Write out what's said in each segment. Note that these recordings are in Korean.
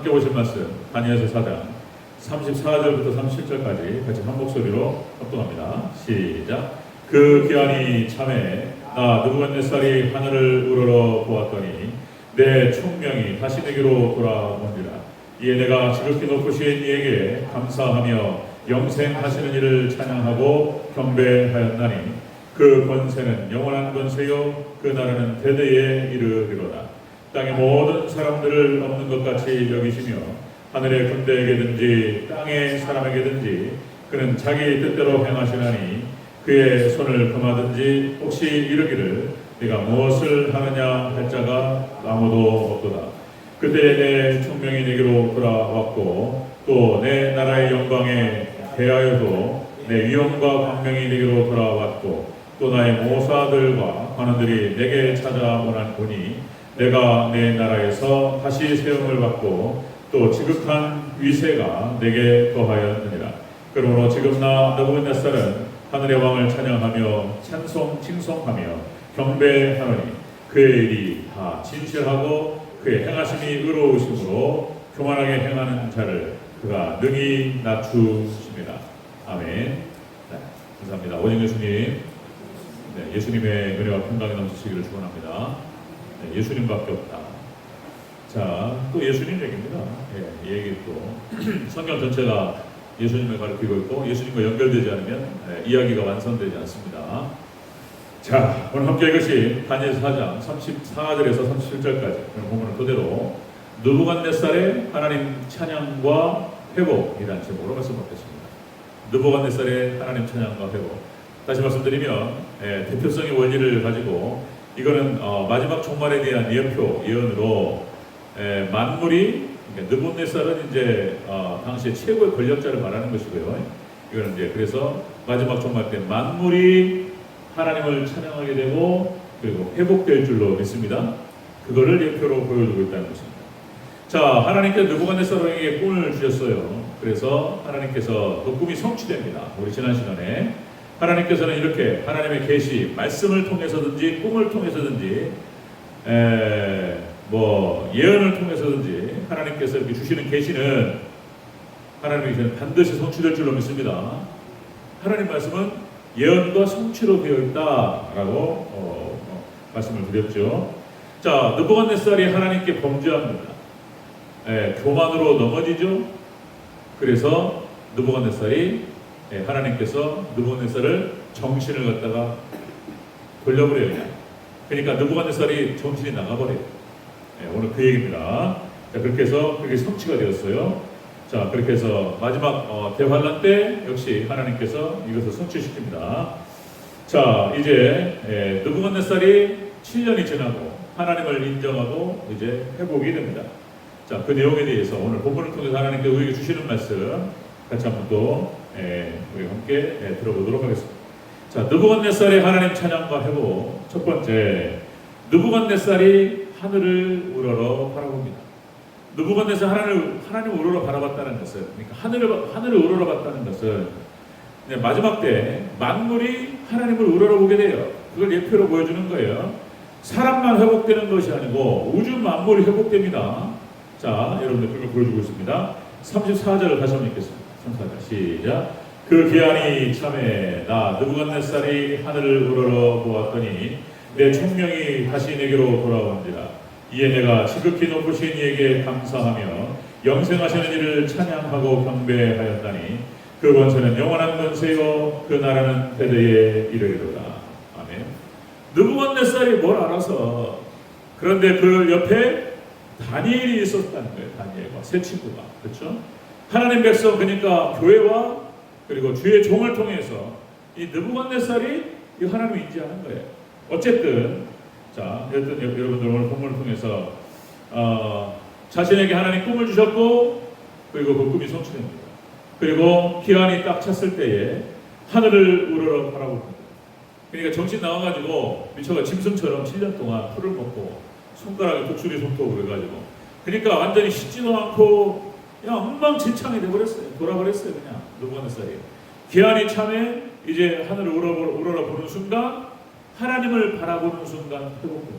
함께 보실 말씀 다니엘서 4장 34절부터 37절까지 같이 한 목소리로 합동합니다. 시작. 그 기한이 참에 나 느부갓네살이 하늘을 우러러 보았더니 내 총명이 다시 내게로 돌아온지라. 이에 내가 지극히 높으신 이에게 감사하며 영생하시는 이를 찬양하고 경배하였나니 그 권세는 영원한 권세요 그 나라는 대대에 이르리로다. 땅의 모든 사람들을 없는 것 같이 여기시며 하늘의 군대에게든지 땅의 사람에게든지 그는 자기 뜻대로 행하시나니 그의 손을 금하든지 혹시 이르기를 네가 무엇을 하느냐 할 자가 아무도 없도다. 그때 내 총명이 내게로 돌아왔고 또 내 나라의 영광에 대하여도 내 위엄과 광명이 내게로 돌아왔고 또 나의 모사들과 관원들이 내게 찾아오난 보니 내가 내 나라에서 다시 세움을 받고 또 지극한 위세가 내게 더하였느니라. 그러므로 지금 나 느부갓네살은 하늘의 왕을 찬양하며 칭송하며 경배하노니 그의 일이 다 진실하고 그의 행하심이 의로우심으로 교만하게 행하는 자를 그가 능히 낮추십니다. 아멘. 네, 감사합니다. 오직 예수님, 네, 예수님의 은혜와 평강이 넘치시기를 축원합니다. 네, 예수님밖에 없다. 자, 또 예수님 얘기입니다. 이 얘기 또 성경 전체가 예수님을 가리키고 있고 예수님과 연결되지 않으면 이야기가 완성되지 않습니다. 자, 오늘 함께 읽으신 다니엘서 4장 34절에서 37절까지 본문을 토대로 느부갓네살의 하나님 찬양과 회복이라는 제목으로 말씀 받겠습니다. 느부갓네살의 하나님 찬양과 회복. 다시 말씀드리면 대표성의 원리를 가지고 이거는 마지막 종말에 대한 예언으로 만물이 그러니까 느부갓네살은 이제 당시에 최고의 권력자를 말하는 것이고요. 이거는 이제 그래서 마지막 종말 때 만물이 하나님을 찬양하게 되고 그리고 회복될 줄로 믿습니다. 그거를 예표로 보여주고 있다는 것입니다. 자, 하나님께서 느부갓네살에게 꿈을 주셨어요. 그래서 하나님께서 그 꿈이 성취됩니다. 우리 지난 시간에 하나님께서는 이렇게 하나님의 계시, 말씀을 통해서든지 꿈을 통해서든지 예언을 통해서든지 하나님께서 이렇게 주시는 계시는 하나님의 계시는 반드시 성취될 줄로 믿습니다. 하나님 말씀은 예언과 성취로 되어 있다라고 말씀을 드렸죠. 자, 느부갓네살이 하나님께 범죄합니다. 교만으로 넘어지죠. 그래서 느부갓네살이 하나님께서 느부갓네살을 정신을 갖다가 돌려버려요. 그러니까 느부갓네살이 정신이 나가버려요. 오늘 그 얘기입니다. 자, 그렇게 해서 그게 성취가 되었어요. 자, 그렇게 해서 마지막 대환란 때 역시 하나님께서 이것을 성취시킵니다. 자, 이제 느부갓네살이 7년이 지나고 하나님을 인정하고 이제 회복이 됩니다. 자, 그 내용에 대해서 오늘 본문을 통해서 하나님께서 우리에게 주시는 말씀 같이 한번 또 우리 함께 들어보도록 하겠습니다. 자, 느부갓네살의 하나님 찬양과 회복. 첫 번째, 느부갓네살이 하늘을 우러러 바라봅니다. 느부갓네살 하나님을 우러러 바라봤다는 것은, 그러니까 하늘을 우러러 봤다는 것은 마지막 때 만물이 하나님을 우러러 보게 돼요. 그걸 예표로 보여주는 거예요. 사람만 회복되는 것이 아니고 우주 만물이 회복됩니다. 자, 여러분들 그걸 보여주고 있습니다. 34절을 다시 한번 읽겠습니다. 34절 시작. 그 기한이 참에 나 느부갓네살이 하늘을 우러러 보았더니 내 총명이 다시 내게로 돌아온지라. 이에 내가 지극히 높으신 이에게 감사하며 영생하시는 이를 찬양하고 경배하였다니 그 권세는 영원한 권세요 그 나라는 대대에 이르리로다. 아멘. 느부갓네살이 뭘 알아서. 그런데 그 옆에 다니엘이 있었다는 거예요. 다니엘과 세 친구가. 그렇죠? 하나님 백성, 그러니까 교회와 그리고 주의 종을 통해서 이 느부갓네살이 이 하나님을 인지하는 거예요. 어쨌든 자, 여러분들 오늘 본문을 통해서 자신에게 하나님 꿈을 주셨고 그리고 그 꿈이 성취됩니다. 그리고 기한이 딱 찼을 때에 하늘을 우러러 바라봅니다. 그러니까 정신 나와가지고 미쳐가 짐승처럼 7년 동안 풀을 먹고 손가락에 독수리 손톱 그래가지고 그러니까 완전히 씻지도 않고 그냥 엉망진창이 돼버렸어요. 돌아버렸어요. 그냥 느부갓네살이. 기한이 참에 이제 하늘을 우러러 보는 순간 하나님을 바라보는 순간 회복됩니다.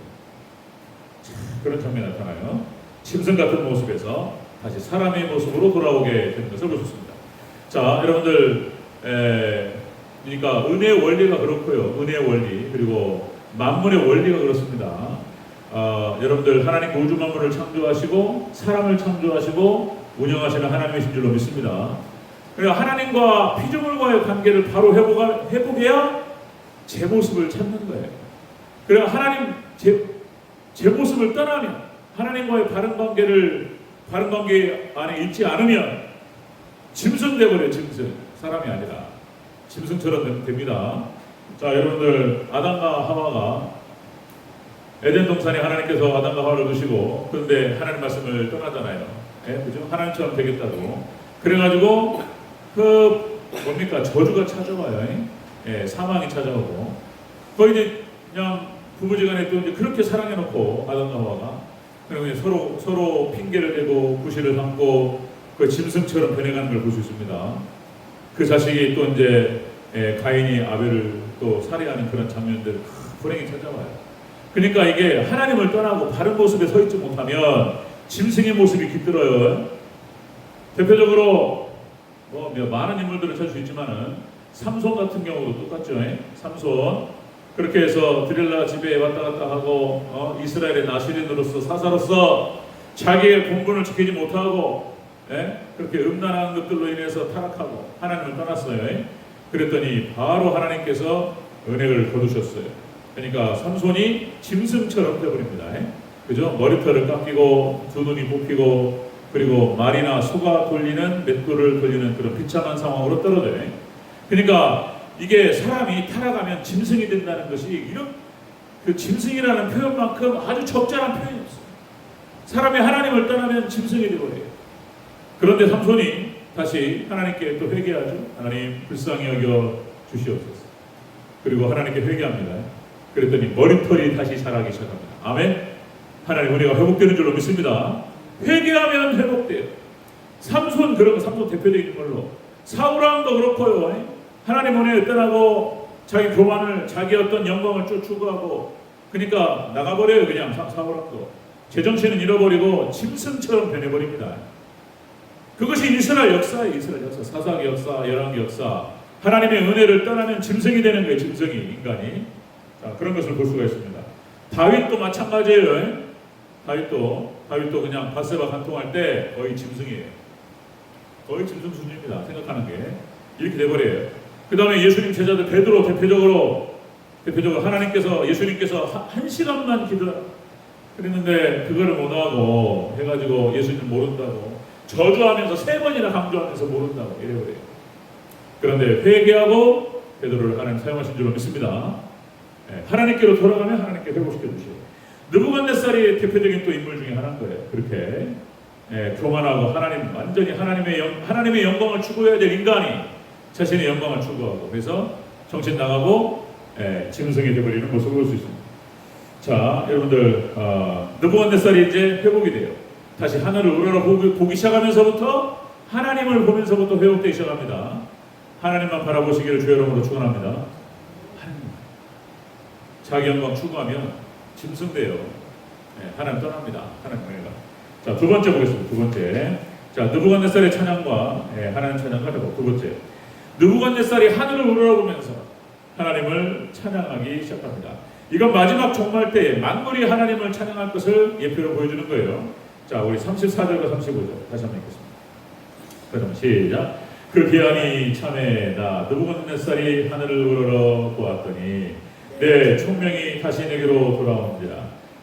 그런 장면이 나타나요. 짐승 같은 모습에서 다시 사람의 모습으로 돌아오게 되는 것을 볼 수 있습니다. 자, 여러분들, 그러니까 은혜의 원리가 그렇고요. 은혜의 원리, 그리고 만물의 원리가 그렇습니다. 여러분들 하나님 우주 만물을 창조하시고 사람을 창조하시고 운영하시는 하나님이신 줄로 믿습니다. 그러니까 하나님과 피조물과의 관계를 바로 회복해야 제 모습을 찾는 거예요. 그러니까 하나님 제 모습을 떠나면 하나님과의 바른 관계 안에 있지 않으면 짐승 되버려요. 짐승. 사람이 아니라 짐승처럼 됩니다. 자, 여러분들 아담과 하와가 에덴 동산에 하나님께서 아담과 하와를 두시고 그런데 하나님 말씀을 떠나잖아요. 그죠? 하나님처럼 되겠다고. 그래가지고 뭡니까? 저주가 찾아와요. 사망이 찾아오고 거의 이제 그냥 부부지간에 또 이제 그렇게 사랑해놓고 아담과 하와가 그리고 이제 서로 핑계를 대고 구실을 삼고 그 짐승처럼 변해가는 걸 볼 수 있습니다. 그 자식이 또 이제 가인이 아벨을 또 살해하는 그런 장면들 불행이 찾아와요. 그러니까 이게 하나님을 떠나고 바른 모습에 서 있지 못하면 짐승의 모습이 깃들어요. 대표적으로 뭐 많은 인물들을 찾을 수 있지만은 삼손 같은 경우도 똑같죠. 삼손 그렇게 해서 드릴라 집에 왔다 갔다 하고 이스라엘의 나시린으로서 사사로서 자기의 본분을 지키지 못하고 그렇게 음란한 것들로 인해서 타락하고 하나님을 떠났어요. 그랬더니 바로 하나님께서 은혜를 거두셨어요. 그러니까 삼손이 짐승처럼 되어버립니다. 그죠? 머리털을 깎이고 두 눈이 뽑히고 그리고 말이나 소가 돌리는 맷돌을 돌리는 그런 비참한 상황으로 떨어져요. 그러니까 이게 사람이 타락하면 짐승이 된다는 것이 이런 그 짐승이라는 표현만큼 아주 적절한 표현이 없어요. 사람이 하나님을 떠나면 짐승이 되어버려요. 그런데 삼손이 다시 하나님께 또 회개하죠. 하나님 불쌍히 여겨 주시옵소서. 그리고 하나님께 회개합니다. 그랬더니 머리털이 다시 자라기 시작합니다. 아멘. 하나님 은혜가 회복되는 줄로 믿습니다. 회개하면 회복돼요. 삼손 대표적인 걸로 사울왕도 그렇고요. 하나님 은혜를 떠나고 자기 교만을 자기 어떤 영광을 추구하고 그러니까 나가버려요. 그냥 사울왕도 제정신은 잃어버리고 짐승처럼 변해버립니다. 그것이 이스라엘 역사예요. 이스라엘 역사, 사사기 역사, 열왕기 역사. 하나님의 은혜를 떠나면 짐승이 되는 거예요. 짐승이, 인간이. 자, 그런 것을 볼 수가 있습니다. 다윗도 마찬가지예요. 다윗도 그냥 밧세바 간통할 때 거의 짐승이에요. 거의 짐승 수준입니다. 생각하는 게 이렇게 돼버려요. 그 다음에 예수님 제자들 베드로 대표적으로 하나님께서 예수님께서 한 시간만 그랬는데 그거를 못하고 해가지고 예수님 모른다고 저주하면서 3번이나 강조하면서 모른다고 이래버려요. 그런데 회개하고 베드로를 하나님 사용하신 줄로 믿습니다. 하나님께로 돌아가면 하나님께 회복시켜 주시고 느부갓네살이 대표적인 또 인물 중에 하나인 거예요. 그렇게 교만하고 완전히 하나님의 영광을 추구해야 될 인간이 자신의 영광을 추구하고 그래서 정신 나가고 짐승이 되어버리는 모습을 볼 수 있습니다. 자, 여러분들 느부갓네살이 이제 회복이 돼요. 다시 하늘을 우러러보기 시작하면서부터 하나님을 보면서부터 회복되기 시작합니다. 하나님만 바라보시기를 주의 이름으로 축원합니다. 자기 영광 추구하면 짐승돼요. 하나님 떠납니다. 하나님 은혜가. 자, 두 번째 보겠습니다. 두 번째. 자, 느부갓네살의 찬양과 하나님 찬양과 회복. 두 번째. 느부갓네살이 하늘을 우러러보면서 하나님을 찬양하기 시작합니다. 이건 마지막 종말 때에 만물이 하나님을 찬양할 것을 예표로 보여주는 거예요. 자, 우리 34절과 35절 다시 한번 읽겠습니다. 그럼 시작. 그 기한이 참에 나 느부갓네살이 하늘을 우러러 보았더니 내 총명이 다시 내게로 돌아온지라.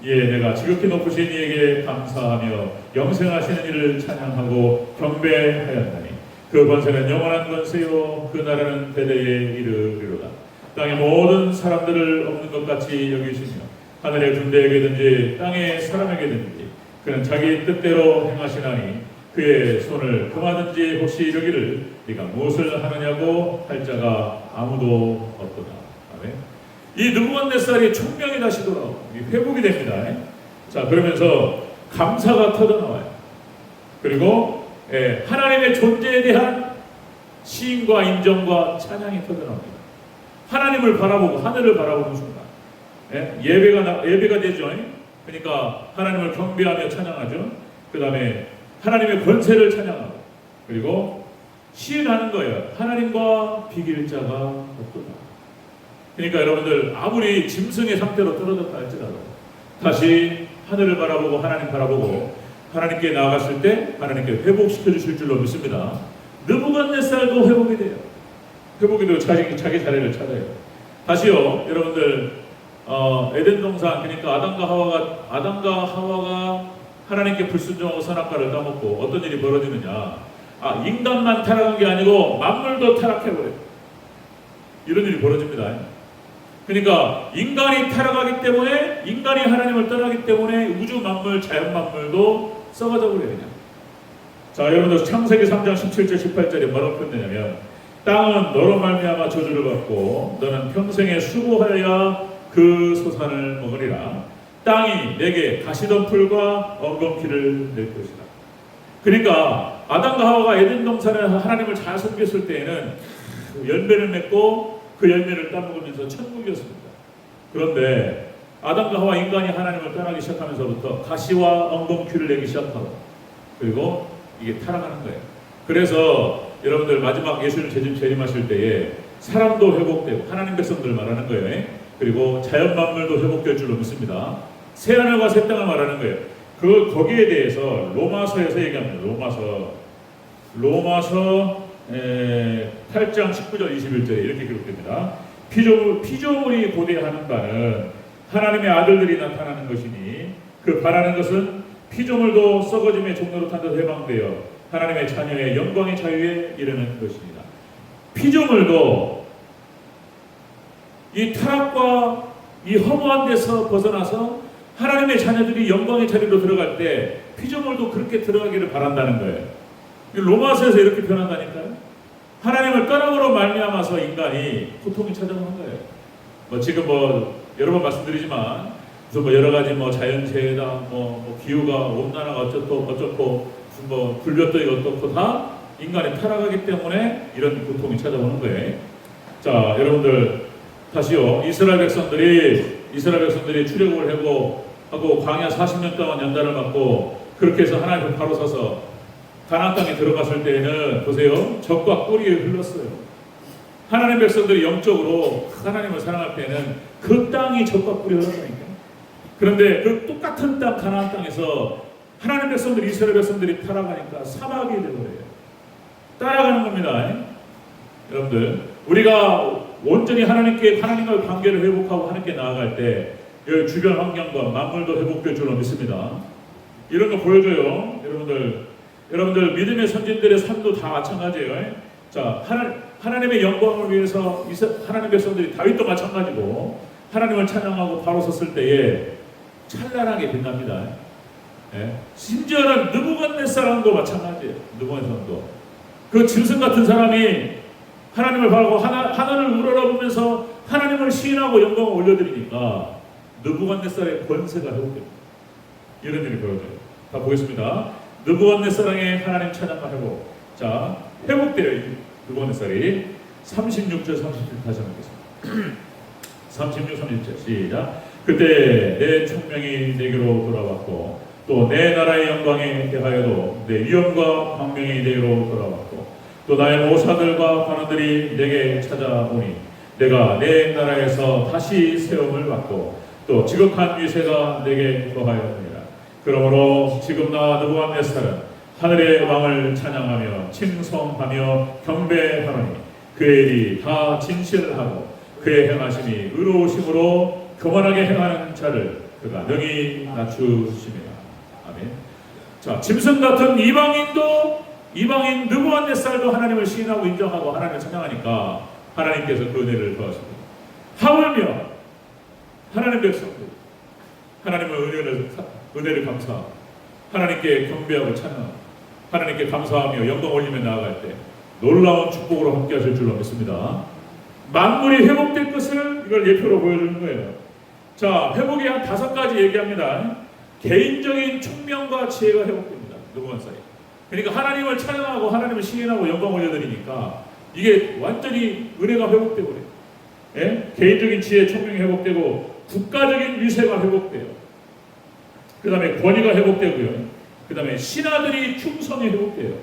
이에 내가 지극히 높으신 이에게 감사하며 영생하시는 이를 찬양하고 경배하였나니 그 권세는 영원한 권세요 그 나라는 대대에 이르리로다. 땅의 모든 사람들을 없는 것 같이 여기시며 하늘의 군대에게든지 땅의 사람에게든지 그는 자기 뜻대로 행하시나니 그의 손을 금하든지 혹시 이르기를 네가 무엇을 하느냐고 할 자가 아무도 없도다. 아멘. 이 느부갓네살이 총명이 다시 돌아오고 회복이 됩니다. 자, 그러면서 감사가 터져나와요. 그리고 하나님의 존재에 대한 시인과 인정과 찬양이 터져나옵니다. 하나님을 바라보고 하늘을 바라보는 순간 예배가 되죠. 그러니까 하나님을 경배하며 찬양하죠. 그 다음에 하나님의 권세를 찬양하고 그리고 시인하는 거예요. 하나님과 비길 자가 없도다. 그러니까 여러분들 아무리 짐승의 상태로 떨어졌다 할지라도 다시 하늘을 바라보고 하나님 바라보고 하나님께 나아갔을 때 하나님께 회복시켜 주실 줄로 믿습니다. 느부갓네살도 회복이 돼요. 회복이 되고 자기 자리를 찾아요. 다시요, 여러분들 에덴 동산, 그러니까 아담과 하와가 하나님께 불순종하고 선악과를 따먹고 어떤 일이 벌어지느냐? 인간만 타락한 게 아니고 만물도 타락해버려요. 이런 일이 벌어집니다. 그러니까 인간이 타락하기 때문에, 인간이 하나님을 떠나기 때문에 우주 만물, 자연 만물도 썩어져 버려요. 그냥. 자, 여러분들 창세기 3장 17절 18절에 뭐라고 표현되냐면, 땅은 너로 말미암아 저주를 받고 너는 평생에 수고하여야 그 소산을 먹으리라. 땅이 내게 가시덤불과 엉겅퀴를 낼 것이다. 그러니까 아담과 하와가 에덴 동산에 하나님을 잘 섬겼을 때에는 열매를 맺고 그 열매를 따먹으면서 천국이었습니다. 그런데 아담과 하와 인간이 하나님을 떠나기 시작하면서부터 가시와 엉겅퀴를 내기 시작하고 그리고 이게 타락하는 거예요. 그래서 여러분들 마지막 예수님 재림하실 때에 사람도 회복되고 하나님 백성들 말하는 거예요. 그리고 자연 만물도 회복될 줄로 믿습니다. 새 하늘과 새 땅을 말하는 거예요. 거기에 대해서 로마서에서 얘기합니다. 로마서 8장 19절 21절에 이렇게 기록됩니다. 피조물이 고대하는 바는 하나님의 아들들이 나타나는 것이니 그 바라는 것은 피조물도 썩어짐의 종로로 탄 듯 해방되어 하나님의 자녀의 영광의 자유에 이르는 것입니다. 피조물도 이 타락과 이 허무한 데서 벗어나서 하나님의 자녀들이 영광의 자리로 들어갈 때 피조물도 그렇게 들어가기를 바란다는 거예요. 로마서에서 이렇게 표현한다니까요. 하나님을 떠남으로 말미암아서 인간이 고통이 찾아오는 거예요. 지금 여러 번 말씀드리지만 무슨 여러 가지 자연재해다, 기후가 온난화가 어쩌고 불볕더위가 어떻고 다 인간이 타락하기 때문에 이런 고통이 찾아오는 거예요. 자, 여러분들 다시요. 이스라엘 백성들이 출애굽을 하고 광야 40년 동안 연단을 받고 그렇게 해서 하나님 바로 서서 가나안 땅에 들어갔을 때에는 보세요. 적과 꿀이 흘렀어요. 하나님 백성들이 영적으로 하나님을 사랑할 때는 그 땅이 적과 꿀이 흘렀다니까요. 그런데 그 똑같은 땅 가나안 땅에서 하나님 백성들이 이스라엘 백성들이 타락하니까 사막이 되어버려요. 따라가는 겁니다. 여러분들 우리가 온전히 하나님과 관계를 회복하고 하나님께 나아갈 때 여기 주변 환경과 만물도 회복될 줄로 믿습니다. 이런 거 보여줘요. 여러분들 믿음의 선진들의 삶도 다 마찬가지예요. 자, 하나님의 영광을 위해서 하나님 백성들이 다윗도 마찬가지고 하나님을 찬양하고 바로 섰을 때에 찬란하게 빛납니다. 심지어는 느부갓네살도 마찬가지예요. 느부갓네살도 그 짐승 같은 사람이 하나님을 바라고 하늘을 우러러보면서 하나님을 시인하고 영광을 올려드리니까 느부갓네살의 권세가 회복됩니다. 이런 일이 벌어져요. 다 보겠습니다. 느부갓네살의 하나님 찬양과 회복. 자, 회복돼요. 느부갓네살이 36절 37절 다시 한번 보겠습니다. 36, 37 시작. 그때 내 총명이 내게로 돌아왔고 또 내 나라의 영광에 대하여도 내 위엄과 광명이 내게로 돌아왔고 또 나의 모사들과 관원들이 내게 찾아오니 내가 내 나라에서 다시 세움을 받고 또 지극한 위세가 내게 거하였느니라. 그러므로 지금 나 느부갓네살은 하늘의 왕을 찬양하며 칭송하며 경배하노니 그의 일이 다 진실하고 그의 행하심이 의로우심으로 교만하게 행하는 자를 그가 능히 낮추심이라. 아멘. 자, 짐승 같은 이방인 느부갓네살도 하나님을 시인하고 인정하고 하나님을 찬양하니까 하나님께서 그 은혜를 더하십니다. 하물며 하나님 백성들 하나님의 은혜를 감사하고 하나님께 경배하고 찬양하고 하나님께 감사하며 영광 올리며 나아갈 때 놀라운 축복으로 함께 하실 줄로 믿습니다. 만물이 회복될 것을 이걸 예표로 보여주는 거예요. 자, 회복이 한 5가지 얘기합니다. 개인적인 총명과 지혜가 회복됩니다. 느부갓네살이. 그러니까 하나님을 찬양하고 하나님을 시인하고 영광 올려드리니까 이게 완전히 은혜가 회복되고 그래요. 개인적인 지혜, 총명이 회복되고 국가적인 위세가 회복돼요. 그 다음에 권위가 회복되고요. 그 다음에 신하들이 충성이 회복돼요.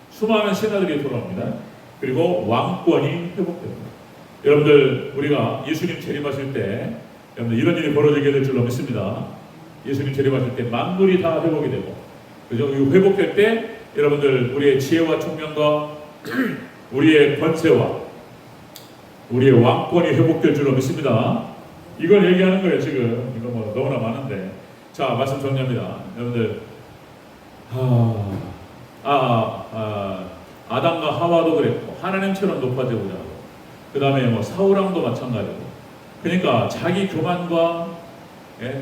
수많은 신하들이 돌아옵니다. 그리고 왕권이 회복됩니다. 여러분들 우리가 예수님 재림하실 때 여러분들 이런 일이 벌어지게 될 줄로 믿습니다. 예수님 재림하실 때 만물이 다 회복이 되고, 그죠? 이 회복될 때 여러분들 우리의 지혜와 총명과 우리의 권세와 우리의 왕권이 회복될 줄로 믿습니다. 이걸 얘기하는 거예요. 지금 이거 뭐 너무나 많은데, 자 말씀 정리합니다. 여러분들 아담과 하와도 그랬고 하나님처럼 높아지고자 하고, 그 다음에 뭐 사울왕도 마찬가지고, 그러니까 자기 교만과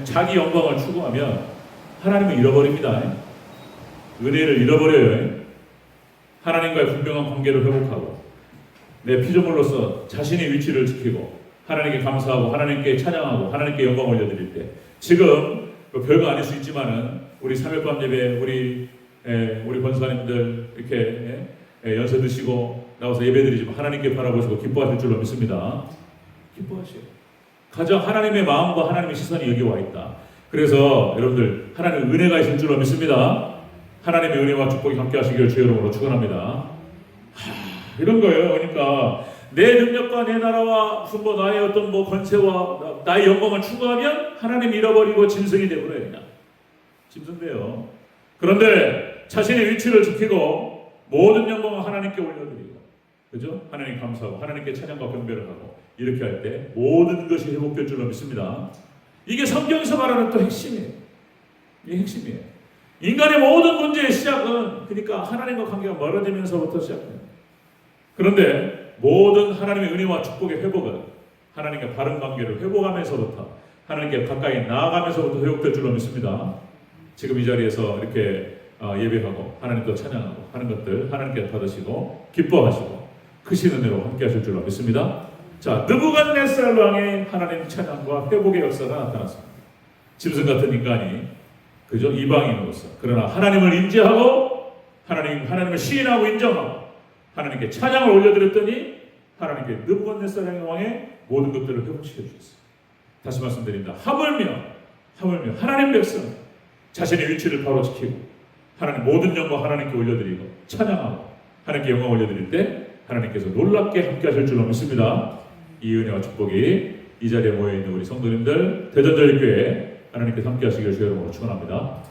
자기 영광을 추구하면 하나님을 잃어버립니다. 은혜를 잃어버려요. 하나님과의 분명한 관계를 회복하고 내 피조물로서 자신의 위치를 지키고 하나님께 감사하고 하나님께 찬양하고 하나님께 영광 올려드릴 때, 지금 별거 아닐 수 있지만은 우리 3일밤 예배 우리 권사님들 이렇게 연세 드시고 나와서 예배 드리지만 하나님께 바라보시고 기뻐하실 줄로 믿습니다. 기뻐하시오. 가장 하나님의 마음과 하나님의 시선이 여기 와 있다. 그래서 여러분들 하나님의 은혜가 있을 줄로 믿습니다. 하나님의 은혜와 축복이 함께 하시기를 주의 이름으로 축원합니다. 이런 거예요. 그러니까 내 능력과 내 나라와 무슨 뭐 나의 어떤 뭐 권세와 나의 영광을 추구하면 하나님 잃어버리고 짐승이 되버려요. 그냥 짐승돼요. 그런데 자신의 위치를 지키고 모든 영광을 하나님께 올려드리고, 그죠? 하나님 감사하고 하나님께 찬양과 경배를 하고 이렇게 할 때 모든 것이 회복될 줄로 믿습니다. 이게 성경에서 말하는 또 핵심이에요. 이게 핵심이에요. 인간의 모든 문제의 시작은 그러니까 하나님과 관계가 멀어지면서부터 시작돼요. 그런데 모든 하나님의 은혜와 축복의 회복은 하나님과 바른 관계를 회복하면서부터 하나님께 가까이 나아가면서부터 회복될 줄로 믿습니다. 지금 이 자리에서 이렇게 예배하고 하나님도 찬양하고 하는 것들 하나님께 받으시고 기뻐하시고 크신 은혜로 함께 하실 줄로 믿습니다. 자, 느부갓네살 왕의 하나님 찬양과 회복의 역사가 나타났습니다. 짐승 같은 인간이, 그죠? 이방인으로서, 그러나 하나님을 인지하고 하나님을 시인하고 인정하고 하나님께 찬양을 올려드렸더니 하나님께 느부갓네살 왕의 모든 것들을 회복시켜 주셨어요. 다시 말씀드립니다. 하물며 하나님 백성 자신의 위치를 바로 지키고 하나님 모든 영광 하나님께 올려드리고 찬양하고 하나님께 영광 올려드릴 때 하나님께서 놀랍게 함께 하실 줄로 믿습니다. 이 은혜와 축복이 이 자리에 모여있는 우리 성도님들 대전절교회 하나님께서 함께 하시기를 주의 이름으로 축원합니다.